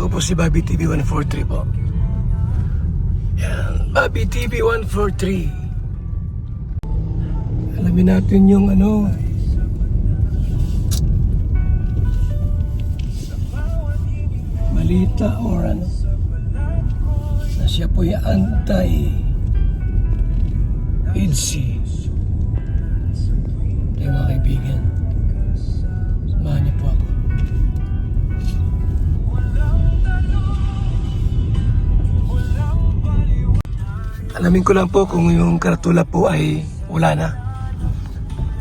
Ako po si Bobby TV 143 po. Yan, Bobby TV 143. Alamin natin yung balita or na siya po yung anti-EDC. Tayo mga kaibigan, samahan niyo po ako. Alamin ko lang po kung yung karatula po ay wala na.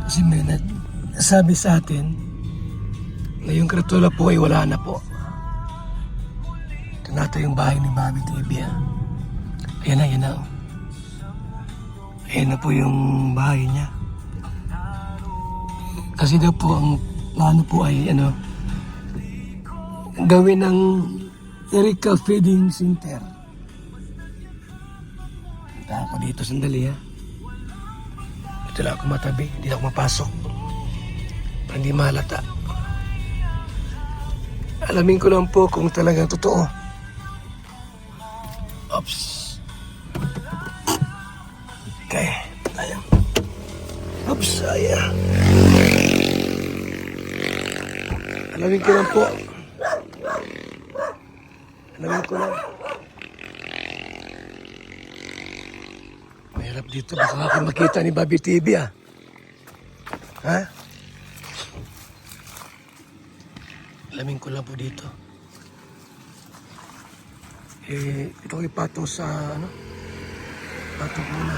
Kasi may nasabi sa atin na yung karatula po ay wala na po. Ito nato yung bahay ni Bobby TV. Ayan na. Ayan na po yung bahay niya. Kasi daw po ang plano po ay gawin ng Erica Feeding Center. Punta ako dito sandali Dito lang ako matabi, hindi ako mapasok para hindi mahalata. Alamin ko lang po kung talagang totoo. Oops. Okay, tayo. Oops, alamin ko lang po. Alamin ko lang. Mahirap dito, baka ako makita ni Bobby TV Ha? Alamin ko lang po dito. Ito ipatong sa patong muna.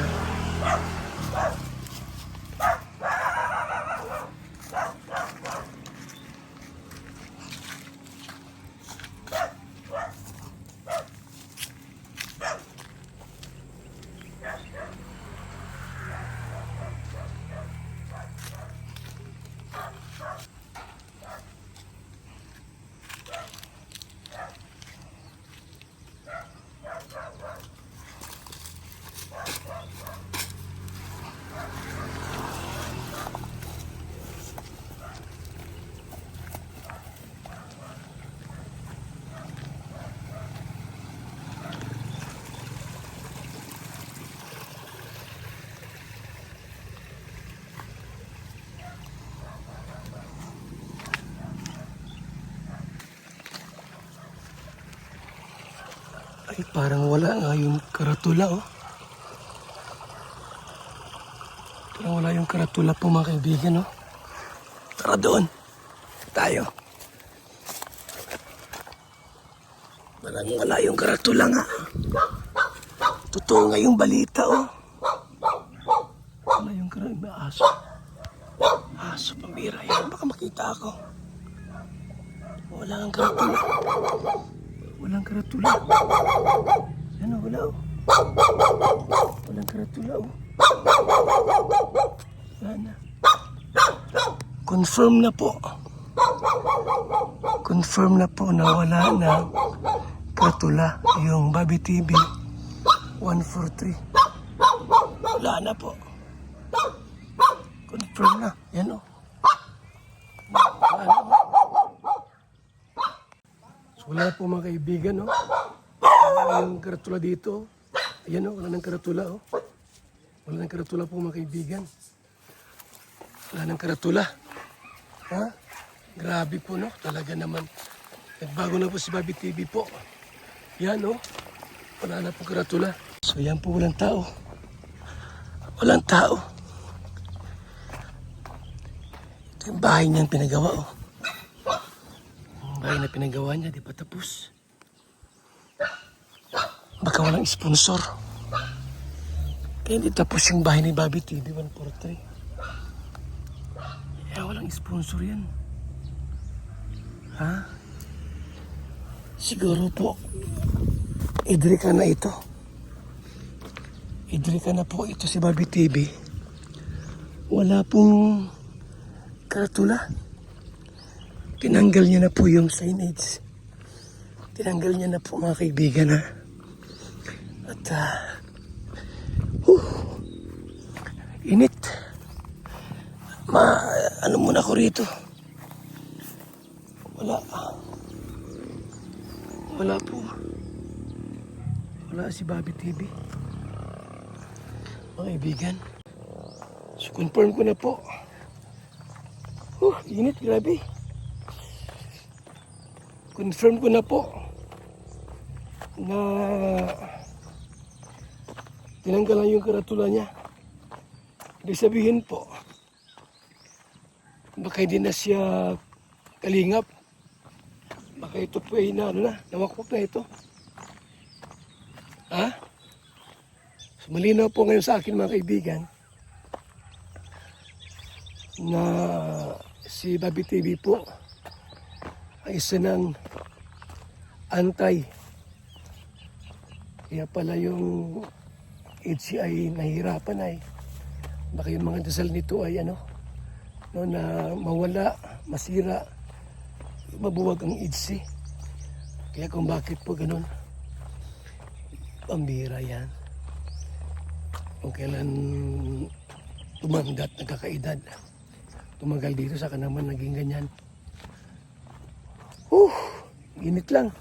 Ay, parang wala nga yung karatula Parang wala yung karatula po mga kaibigan Tara doon. Tayo. Parang wala yung karatula nga. Totoo nga yung balita Wala yung karatula. Aso pambira yan. Baka makita ako. Wala ang karatula. Walang karatula. Wala Walang karatula Sana. Confirm na po. Confirm na po na wala na karatula yung Bobby TV 143. Wala na po. Confirm na. Yan Wala na Wala po mga kaibigan, Wala ng karatula dito. Ayan wala ng karatula, Wala ng karatula po mga kaibigan. Wala ng karatula. Grabe po, Talaga naman. Nagbago na po si Bobby TV po. Yan, Wala na po karatula. So yan po, walang tao. Walang tao. Ito yung bahay niyang pinagawa, Bahay na pinagawa niya, di pa tapos. Baka walang sponsor. Kaya hindi tapos yung bahay ni Bobby TV 143. Kaya walang sponsor yan. Siguro po, idrika na ito. Idrika na po ito si Bobby TV. Wala pong karatula. Tinanggal niya na po yung signage. Tinanggal niya na po mga kaibigan At init. Muna ako rito. Wala Wala po. Wala si Bobby TV. Mga kaibigan. So confirm ko na po. Init, grabe. Confirm ko na po na tinanggalan yung karatula niya. Ibig sabihin po, baka hindi na siya kalingap. Baka ito po ay nawakwak na ito. Ha? So, malinaw po ngayon sa akin mga kaibigan na si Bobby TV po ay isa ng antay. Kaya pala yung HCI nahihirapan ay baka yung mga dasal nito ay na mawala, masira, mabuwag ang EDC. Kaya kung bakit po ganun, pambira yan. Kung kailan tumandat, nagkakaedad, tumagal dito, saka naman naging ganyan. Init lang.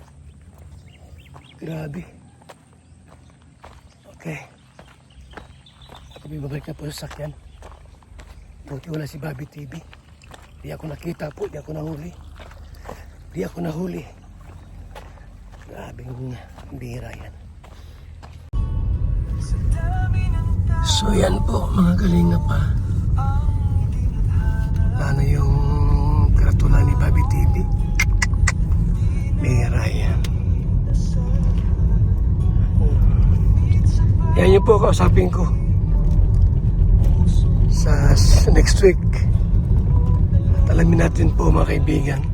Grabe. Okay. Ako bibabalik na po sa sakyan. Buti wala si Bobby TV. Di ako nakita po, di ako nahuli. Grabing bira yan. So yan po mga kalinga pa. Lalo yung karatula ni Bobby TV. Bira yan. Yan yung po kausapin ko sa next week. At alamin natin po mga kaibigan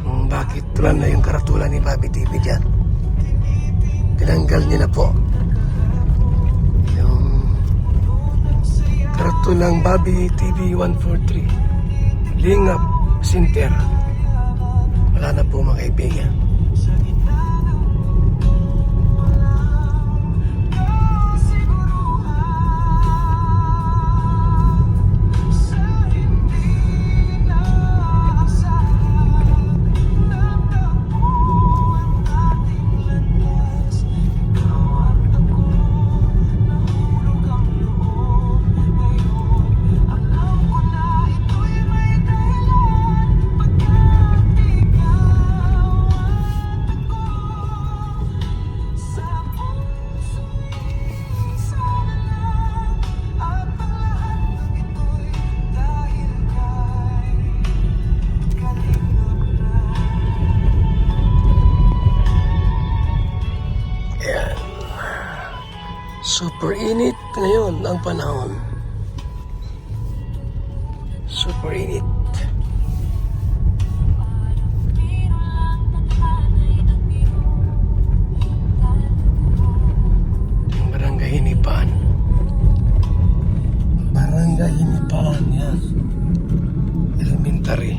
kung bakit tulan na yung karatula ni Bobby TV dyan. Tinanggal niya na po yung karatulang Bobby TV 143 Lingap Center. Wala na po mga kaibigan. Super init ngayon ang panahon. Super init. Barangay Hinipan. Barangay Hinipan yan. Elementary.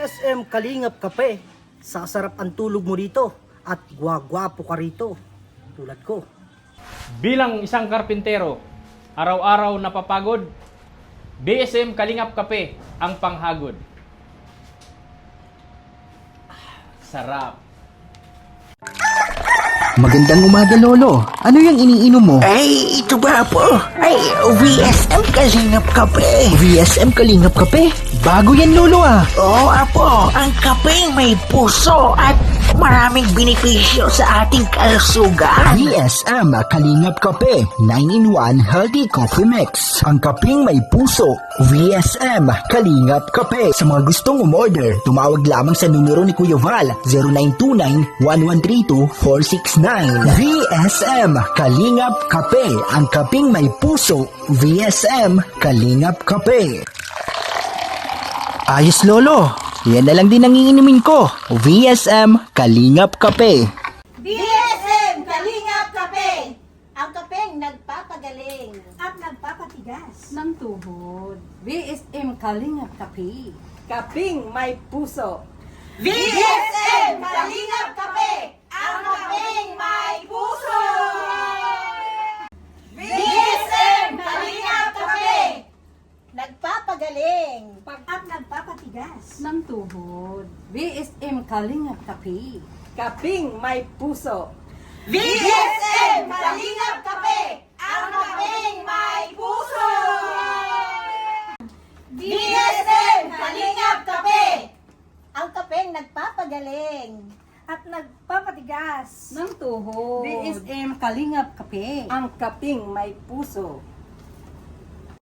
BSM Kalingap Kape. Sasarap ang tulog mo dito at gwagwapo ka rito. Tulad ko. Bilang isang karpintero, araw-araw napapagod, BSM Kalingap Kape ang panghagod. Sarap. Magandang umaga, Lolo. Ano yung iniinom mo? Ay, ito ba po? Ay, VSM Kalingap Kape. VSM Kalingap Kape? Bago yan, Lolo ah. Oo, apo. Ang kapeng may puso at maraming benepisyo sa ating kalusugan. VSM Kalingap Kape 9-in-1 Healthy Coffee Mix. Ang kapeng may puso. VSM Kalingap Kape. Sa mga gustong umorder, tumawag lamang sa numero ni Kuya Val 0929-1132-469. VSM Kalingap Kape. Ang kapeng may puso. VSM Kalingap Kape. Ayos, Lolo. Yan na lang din ang iinumin ko. VSM Kalingap Kape. BSM Kalingap Kape! Ang kapeng nagpapagaling at nagpapatigas ng tuhod. BSM Kalingap Kape. Kaping may puso. BSM Kalingap Kape! Ang kapeng may puso! BSM Kalingap Kape! Nagpapagaling at nagpapatigas ng tuhod. BSM Kalingap Kape. Kaping may puso. BSM Kalingap Kape! Ang kapeng may puso! BSM Kalingap Kape! Ang kapeng nagpapagaling at nagpapatigas Ng tuhod. BSM Kalingap Kape. Ang kaping may puso.